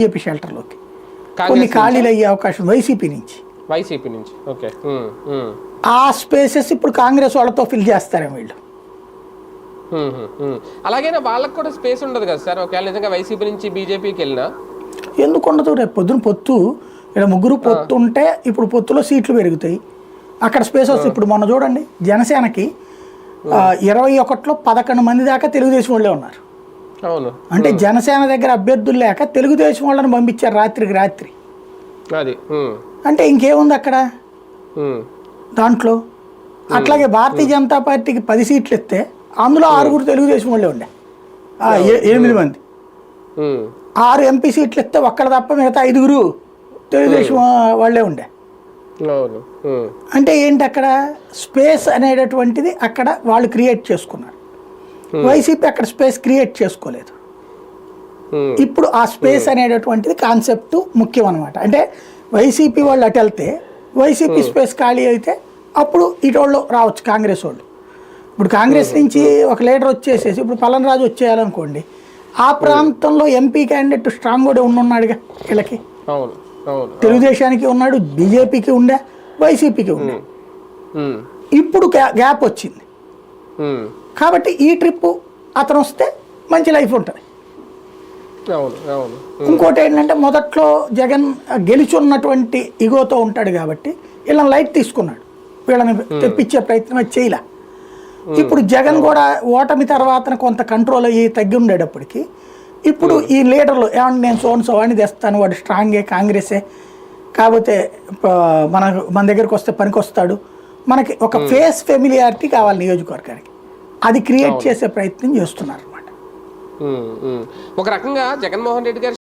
BJP షెల్టర్లోకి కొన్ని ఖాళీలు అయ్యే అవకాశం వైసీపీ నుంచి. ఓకే. ఆ స్పేసెస్ ఇప్పుడు కాంగ్రెస్ వాళ్ళతో ఫిల్ చేస్తారేమో వీళ్ళు. అలాగైనా వాళ్ళకి కూడా స్పేస్ ఉండదు కదా సార్, ఒకవేళ నిజంగా వైసీపీ నుంచి బీజేపీకి వెళ్ళినా? ఎందుకు ఉండదు? రేపు పొద్దున పొత్తు ఇక్కడ ముగ్గురు పొత్తు ఉంటే ఇప్పుడు పొత్తులో సీట్లు పెరుగుతాయి, అక్కడ స్పేస్ వస్తుంది. ఇప్పుడు మొన్న చూడండి, జనసేనకి 21లో 11 మంది దాకా తెలుగుదేశం వాళ్ళే ఉన్నారు. అవును. అంటే జనసేన దగ్గర అభ్యర్థులు లేక తెలుగుదేశం వాళ్ళని పంపించారు రాత్రికి రాత్రి. అది అంటే ఇంకేముంది అక్కడ దాంట్లో. అట్లాగే భారతీయ జనతా పార్టీకి 10 సీట్లు ఇస్తే అందులో 6 తెలుగుదేశం వాళ్ళే ఉండే, 8 మంది. 6 ఎంపీ సీట్లు ఇస్తే ఒక్కడ తప్ప మిగతా 5 తెలుగుదేశం వాళ్ళే ఉండే. అంటే ఏంటి, అక్కడ స్పేస్ అనేటటువంటిది అక్కడ వాళ్ళు క్రియేట్ చేసుకున్నారు. వైసీపీ అక్కడ స్పేస్ క్రియేట్ చేసుకోలేదు. ఇప్పుడు ఆ స్పేస్ అనేటటువంటిది కాన్సెప్ట్ ముఖ్యం అనమాట. అంటే వైసీపీ వాళ్ళు అటు వెళ్తే వైసీపీ స్పేస్ ఖాళీ అయితే అప్పుడు ఇటోళ్ళు రావచ్చు కాంగ్రెస్ వాళ్ళు. ఇప్పుడు కాంగ్రెస్ నుంచి ఒక లీడర్ వచ్చేసేసి ఇప్పుడు పలన్ రాజు వచ్చేయాలనుకోండి, ఆ ప్రాంతంలో ఎంపీ క్యాండిడేట్ స్ట్రాంగ్ కూడా ఉన్నాడుగా వీళ్ళకి. తెలుగుదేశానికి ఉన్నాడు, బీజేపీకి ఉండే, వైసీపీకి ఉండే. ఇప్పుడు గ్యాప్ వచ్చింది కాబట్టి ఈ ట్రిప్ అతను వస్తే మంచి లైఫ్ ఉంటుంది. ఇంకోటి ఏంటంటే మొదట్లో జగన్ గెలిచున్నటువంటి ఇగోతో ఉంటాడు కాబట్టి వీళ్ళని లైట్ తీసుకున్నాడు, వీళ్ళని తెప్పించే ప్రయత్నం చేయలే. ఇప్పుడు జగన్ కూడా ఓటమి తర్వాత కొంత కంట్రోల్ అయ్యి తగ్గి ఉండేటప్పటికి ఇప్పుడు ఈ లీడర్లు ఏమంటే నేను సోని తెస్తాను, వాడు స్ట్రాంగే, కాంగ్రెసే, కాకపోతే మన దగ్గరికి వస్తే పనికి వస్తాడు, మనకి ఒక ఫేస్ ఫెమిలియారిటీ కావాలి నియోజకవర్గానికి, అది క్రియేట్ చేసే ప్రయత్నం చేస్తున్నారు అనమాట. ఒక రకంగా జగన్మోహన్ రెడ్డి గారు